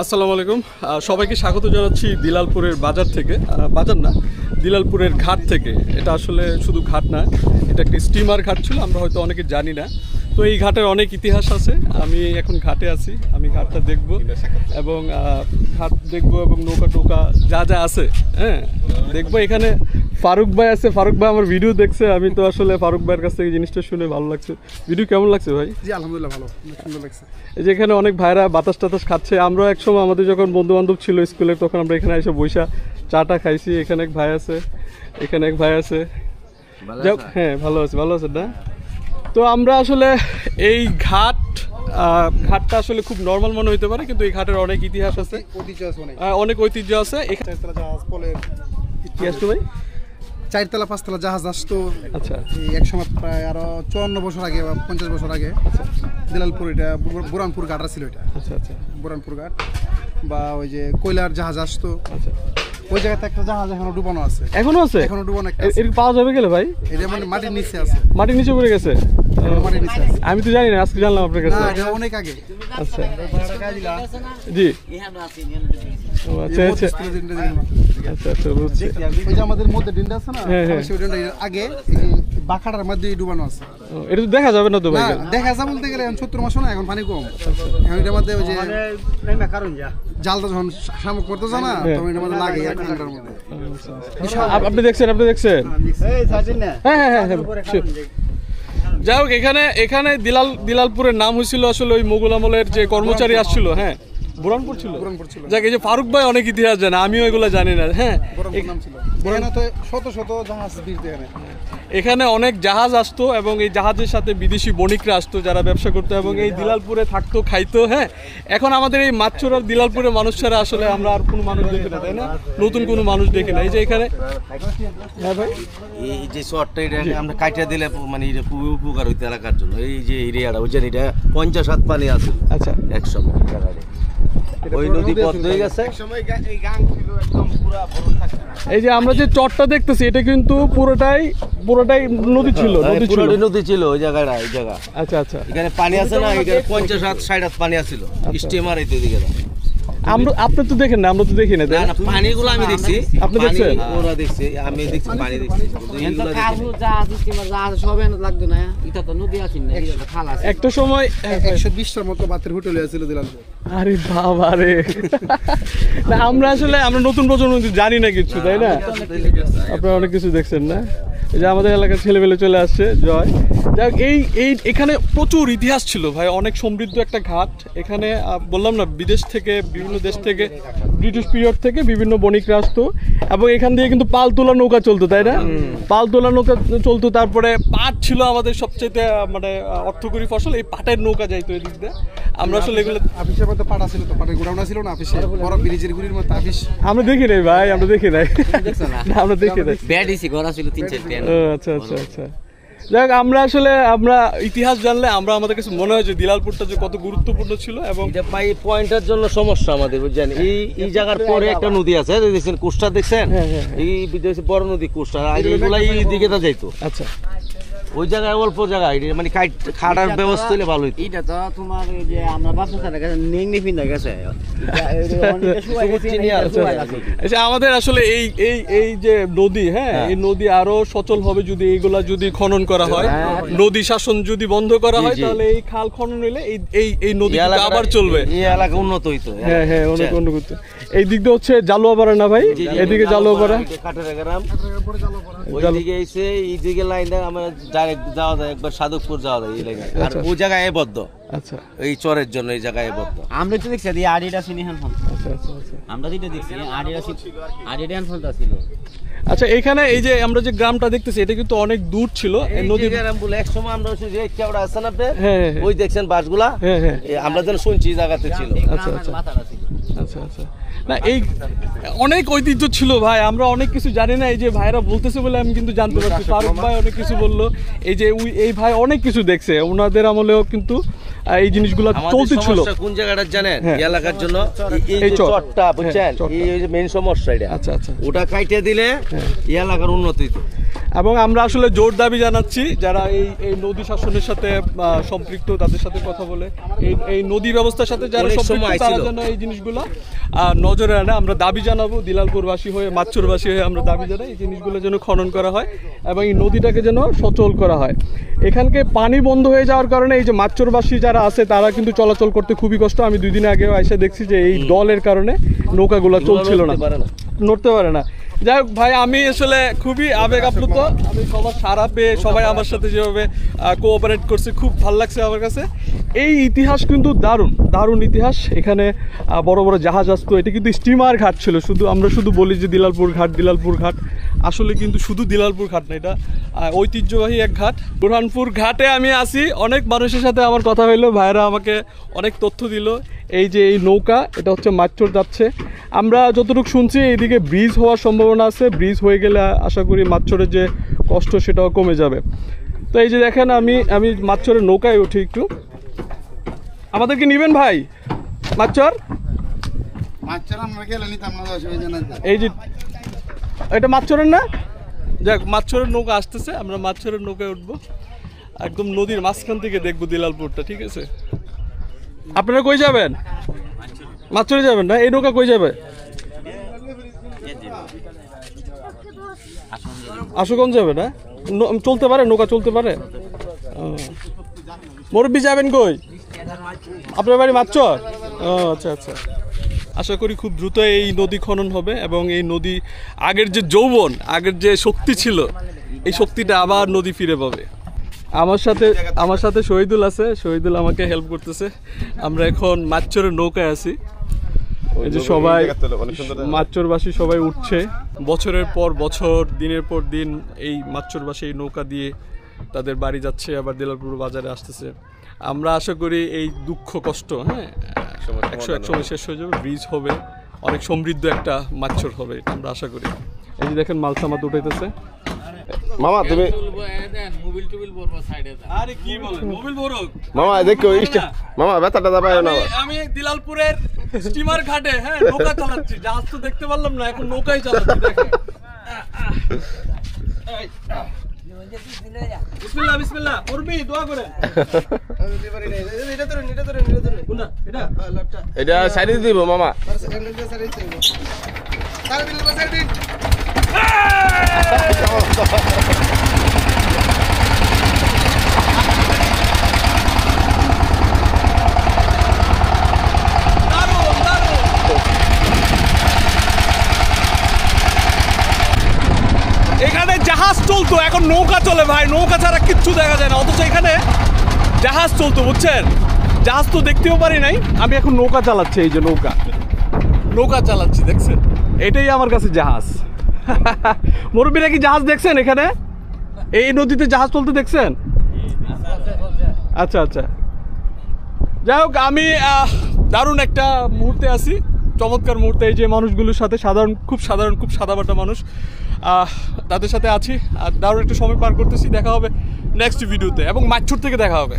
আসসালামু আলাইকুম সবাইকে স্বাগত জানাচ্ছি দিলালপুরের বাজার থেকে বাজার না দিলালপুরের ঘাট থেকে। এটা আসলে শুধু ঘাট না, এটা একটি স্টিমার ঘাট ছিল, আমরা হয়তো অনেকে জানি না। তো এই ঘাটের অনেক ইতিহাস আছে। আমি এখন ঘাটে আছি, আমি ঘাটটা দেখব এবং ঘাট দেখব এবং নৌকা টোকা যা যা আছে হ্যাঁ দেখবো। এখানে ফারুক ভাই আছে, ফারুক ভাই আমার ভিডিও দেখছে। আমি তো আসলে ফারুক ভাইয়ের কাছ থেকে জিনিসটা শুনে ভালো লাগছে। ভিডিও কেমন লাগছে ভাই? জি আলহামদুলিল্লাহ ভালো, অনেক সুন্দর লাগছে। এই যে এখানে অনেক ভাইরা বাতাস টাতাস খাচ্ছে। আমরা একসময় আমাদের যখন বন্ধু বান্ধব ছিল স্কুলে, তখন আমরা এখানে এসে বৈশা চাটা খাইছি। এখানে এক ভাই আছে, এখানে এক ভাই আছে। হ্যাঁ ভালো আছে, ভালো আছেন না? তো আমরা আসলে এই ঘাটটা আসলে খুব নর্মাল মনে হইতে পারে, কিন্তু এই ঘাটের অনেক ইতিহাস আছে, অনেক ঐতিহ্য আছে। ইতিহাস তো ভাই 4তলা 5তলা জাহাজ আসতো। আচ্ছা, এক সময় প্রায় আরো 54 বছর আগে বা 50 বছর আগে দিলালপুর, এটা বুরানপুর ঘাট ছিল। এটা আচ্ছা আচ্ছা, বুরানপুর ঘাট বা ওই যে কয়লার জাহাজ আসতো। আচ্ছা, ওই জায়গাতে একটা জাহাজ এখনো ডুবানো আছে। এখনো আছে? এখনো ডুবানো একটা এর পাওয়া যাবে গেলে ভাই? এটা মানে মাটির নিচে আছে। মাটির নিচে পড়ে গেছে? মাটির নিচে আছে। আমি তো জানি না, আজকে জানলাম আপনার কাছে। না, এটা অনেক আগে। আচ্ছা জি, আচ্ছা আচ্ছা আচ্ছা আচ্ছা বুঝছি। ওই যে আমাদের মধ্যে ডিন্ডা আছে না, সেই ডিন্ডা আগে এই বাখাটার মধ্যে ডুবানো আছে। এটা তো দেখা যাবে না তো ভাই? দেখা যায় বলতে গেলে এখন 70 মাস না, এখন পানি কম। এখন এটার মধ্যে ওই যে জালটা যখন শামুক করতে যায় না, তখন এটার মধ্যে লাগে এক ঘন্টার মধ্যে। আপনি দেখছেন? আপনি দেখছেন? হ্যাঁ হ্যাঁ হ্যাঁ। যাই হোক, এখানে দিলালপুরের নাম হয়েছিল আসলে ওই মোগল আমলের যে কর্মচারী আসছিল। হ্যাঁ, বুরহানপুর ছিল। যাক, এই যে ফারুক ভাই অনেক ইতিহাস জানে, আমিও এগুলো জানি না। হ্যাঁ, শত শত জাহাজ এখানে অনেক জাহাজ আসতো এবং এই জাহাজের সাথে বিদেশি বণিকরা আসতো যারা ব্যবসা করতো এবং এই দিলালপুরে থাকতো, খাইতো। হ্যাঁ, এখন আমাদের এই মাছচোরার দিলালপুরের মানুষ ছাড়া আসলে আমরা আর কোনো মানুষ দেখি না, তাই না? নতুন কোনো মানুষ দেখি না। এই যে এখানে হ্যাঁ ভাই, এই যে শর্টটা এটা আমরা কাটিয়ে দিলে মানে এটা খুবই উপকার হইতে এলাকার জন্য। এই যে এরিয়াটা ওই যে এটা 50 হাত পানি আছে। আচ্ছা, একসময় ওই নদী পথ হয়ে গেছে। এই যে আমরা যে চরটা দেখতেছি, এটা কিন্তু পুরোটাই নদী ছিল। নদী ছিল ওই জায়গাটা, এই জায়গা। আচ্ছা আচ্ছা, এখানে পানি আছে না, এখানে 50 হাত 60 হাত পানি আছিল। স্টিমার এই দিকে আপনি তো দেখেন না, আমরা তো দেখি না। পানিগুলো আমি দেখছি, আপনি দেখছেন? ওরা দেখছি, আমি দেখছি, পানি দেখছি। একটা সময় 120টার মতো বাতের হোটেল ছিল দিলালপুর। আরে বাবা রে, না আমরা নতুন প্রজন্ম জানি না কিছু, তাই না? আপনারা অনেক কিছু দেখছেন না? এই যে আমাদের এলাকার ছেলেবেলে চলে আসছে জয়। যাই হোক, এখানে প্রচুর ইতিহাস ছিল ভাই, অনেক সমৃদ্ধ একটা ঘাট। এখানে বললাম না, বিদেশ থেকে, বিভিন্ন দেশ থেকে, ব্রিটিশ পিরিয়ড থেকে বিভিন্ন বণিকরা আসতো এবং এখান দিয়ে কিন্তু পাল তোলা নৌকা চলতো, তাই না? পাল তোলা নৌকা চলতো। তারপরে পাট ছিল আমাদের সবচেয়ে মানে অর্থকরী ফসল, এই পাটের নৌকা যাইতো এদিক দিয়ে। আমরা আসলে এগুলো অফিসের মধ্যে পাট ছিল, তো পাটের গোডাউন ছিল না অফিসে, বড় ব্রিজের গুড়ির মতো অফিস। আমরা দেখি নাই ভাই, আমরা দেখি নাই, আমরা দেখি নাই। আচ্ছা আচ্ছা আচ্ছা। যাক, আমরা ইতিহাস জানলে আমাদের কাছে মনে হয় যে দিলালপুরটা যে কত গুরুত্বপূর্ণ ছিল। এবং এটা পাই পয়েন্টের জন্য সমস্যা আমাদের, বুঝছেন? এই জায়গার পরে একটা নদী আছে, দেখছেন কোস্টা, দেখছেন? এই বিদেশে বড় নদী কোস্টা, এগুলা এই দিকে যাইতো। আচ্ছা, ওই জায়গায় অল্প জায়গা, মানে খাটার ব্যবস্থা হলে ভালো হইতো। এটা তো তোমার যে আমরা বাচ্চাদের কাছে নেংনি ফিনা গেছে। আমাদের আসলে এই যে নদী, হ্যাঁ, এই নদী আরো সচল হবে যদি এইগুলা যদি খনন করা হয়, নদী শাসন যদি বন্ধ করা হয়, তাহলে এই খাল খনন হইলে এই নদী আবার চলবে, এই এলাকা উন্নত হইতো। হ্যাঁ হ্যাঁ, অনেক উন্নত। এই দিক দিয়ে হচ্ছে জালুয়াপাড়া না ভাই? এদিকে জালুয়াপাড়া, ওইদিকে এসে এইদিকে লাইনটা আমরা ডাইরেক্ট যাওয়া যায়, একবার সাধকপুর যাওয়া যায় এই লাইনে। আর ওই জায়গায় বদ্ধ। আচ্ছা, এই চরের জন্য এই জায়গায় বদ্ধ। আমরা তো দেখছি আড়িটা সিনিহান ফোন। আচ্ছা আচ্ছা, আমরা যেটা দেখছি আড়িটা ফোনটা ছিল। আচ্ছা, এখানে এই যে আমরা যে গ্রামটা দেখতেছি, এটা কিন্তু অনেক দূর ছিল নদী গ্রাম বলে। এক সময় আমরা যে কেওড়া আছে না, ওই দেখছেন বাসগুলা, আমরা যেন শুনছি জায়গাতে ছিল। আচ্ছা আচ্ছা আচ্ছা আচ্ছা। না, এই অনেক ঐতিহ্য ছিল ভাই, আমরা অনেক কিছু জানি না। এই যে ভাইরা বলতেছে বলে আমি কিন্তু জানতে পারছি। ফারুক ভাই অনেক কিছু বললো, এই যে এই ভাই অনেক কিছু দেখছে, ওনাদের আমলেও কিন্তু এই জিনিসগুলো চলতেছিল। কোন জায়গাটা জানেন এলাকার জন্য? এই চটটা, বুঝছেন? এই যে মেইন সমস্যা এটা। আচ্ছা আচ্ছা, ওটা কাটিয়ে দিলে এই এলাকার উন্নতি হতো। এবং আমরা আসলে জোর দাবি জানাচ্ছি যারা এই নদী শাসনের সাথে সম্পৃক্ত তাদের সাথে কথা বলে এই নদী ব্যবস্থার সাথে যারা সম্পৃক্ত তারা যেন এই জিনিসগুলো নজরে আনে। আমরা দাবি জানাবো দিলালপুরবাসী হয়ে মাচ্চরবাসী হয়ে আমরা দাবি জানাই এই জিনিসগুলো যেন খনন করা হয় এবং এই নদীটাকে যেন সচল করা হয়। এখানকে পানি বন্ধ হয়ে যাওয়ার কারণে এই যে মাচ্চরবাসী যারা আছে তারা কিন্তু চলাচল করতে খুবই কষ্ট। আমি 2 দিন আগেও এসে দেখছি যে এই দলের কারণে নৌকাগুলো চলছিল না, নড়তে পারে না। যাই হোক ভাই, আমি আসলে খুবই আবেগ আপ্লুত। আমি সবার সারা পেয়ে সবাই আমার সাথে যেভাবে কোঅপারেট করছে খুব ভালো লাগছে আমার কাছে। এই ইতিহাস কিন্তু দারুণ দারুণ ইতিহাস। এখানে বড় বড় জাহাজ আসতো, এটা কিন্তু স্টিমার ঘাট ছিল। আমরা শুধু বলি যে দিলালপুর ঘাট, আসলে কিন্তু শুধু দিলালপুর ঘাট না, এটা ঐতিহ্যবাহী এক ঘাট। বুরহানপুর ঘাটে আমি আসি, অনেক মানুষের সাথে আমার কথা হইলো, ভাইরা আমাকে অনেক তথ্য দিল। এই যে এই নৌকা এটা হচ্ছে মাচ্চর যাচ্ছে। আমরা যতটুকু শুনছি এইদিকে ব্রিজ হওয়ার সম্ভাবনা আছে, ব্রিজ হয়ে গেলে আশা করি মাচ্চরের যে কষ্ট সেটাও কমে যাবে। তো এই যে দেখেন আমি মাচ্চরের নৌকায় উঠি একটু। আমাদেরকে নিবেন ভাই মাচ্চর? এই যে এটা মাচ্চরের না? যাক, মাচ্চরের নৌকা আসতেছে, আমরা মাচ্চরের নৌকায় উঠবো, একদম নদীর মাঝখান থেকে দেখবো দিলালপুরটা। ঠিক আছে, আপনারা কই যাবেন? মাচ্চরে যাবেন না? এই নৌকা কই যাবে? আশুগঞ্জ যাবে না? চলতে পারে নৌকা, চলতে পারে। মুরব্বি যাবেন কই? আপনার বাড়ি মাচ্চর? ও আচ্ছা আচ্ছা। আশা করি খুব দ্রুত এই নদী খনন হবে এবং এই নদী আগের যে যৌবন, আগের যে শক্তি ছিল, এই শক্তিটা আবার নদী ফিরে পাবে। আমার সাথে শহীদুল আছে, শহীদুল আমাকে হেল্প করতেছে। আমরা এখন মাচ্চরের নৌকায় আছি। এই যে সবাই মাচ্চরবাসী সবাই উঠছে, বছরের পর বছর দিনের পর দিন এই মাচ্চরবাসী এই নৌকা দিয়ে তাদের বাড়ি যাচ্ছে, আবার দিলালপুর বাজারে আসতেছে। আমরা আশা করি এই দুঃখ কষ্ট এক সময় শেষ হয়ে যাবে, ব্রিজ হবে, অনেক সমৃদ্ধ একটা মাচ্চর হবে, এটা আমরা আশা করি। এই যে দেখেন মালসামাত উঠাইতেছে। মামা তুমি আরে কি বলেন, মোবিল ভরক মামা দেখো মামা ব্যথাটা দাবায় না। আমি দিলালপুরের স্টিমার ঘাটে নৌকা চালাচ্ছি, জাহাজ তো দেখতে পারলাম না, এখন নৌকাই চালাচ্ছি। দেখেন বিসমিল্লাহ বিসমিল্লাহ, মুরব্বি দোয়া করেন। এটা সাইডে দিব মামা। এখানে জাহাজ চলতো, এখন নৌকা চলে ভাই, নৌকা ছাড়া কিচ্ছু দেখা যায় না, অথচ এখানে জাহাজ চলতো, বুঝছেন? জাহাজ তো দেখতেও পারি নাই, আমি এখন নৌকা চালাচ্ছি। এই যে নৌকা চালাচ্ছি, দেখছেন? এটাই আমার কাছে জাহাজ। মুরব্বীরা কি জাহাজ দেখছেন? এখানে এই নদীতে জাহাজ চলতে দেখছেন? আচ্ছা আচ্ছা। যাই হোক, আমি দারুণ একটা মুহূর্তে আছি, চমৎকার মুহূর্তে। এই যে মানুষগুলোর সাথে খুব সাদামাটা মানুষ, তাদের সাথে আছি আর দারুণ একটা সময় পার করতেছি। দেখা হবে নেক্সট ভিডিওতে এবং মাচ্চর থেকে দেখা হবে।